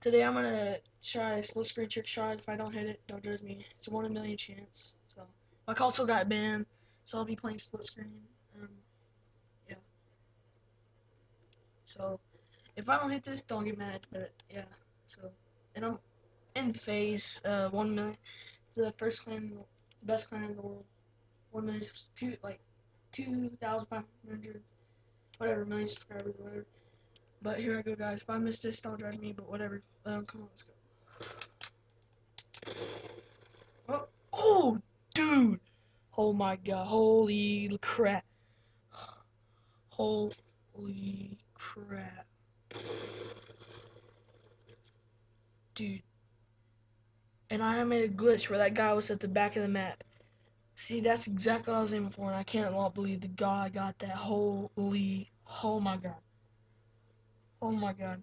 Today I'm gonna try a split screen trick shot. If I don't hit it, don't judge me. It's a 1 in a million chance. So my console got banned, so I'll be playing split screen. Um, yeah. So if I don't hit this, don't get mad. But yeah. So and I'm in phase 1 million. It's the first clan, the best clan in the world. 1 million, 2,500, whatever, million subscribers, whatever. But here I go, guys. If I miss this, don't judge me. But whatever. Come on, let's go. Oh, dude! Oh my god! Holy crap! Holy crap, dude! And I made a glitch where that guy was at the back of the map. See, that's exactly what I was aiming for, and I can't believe the god I got that. Holy! Oh my god! Oh my god!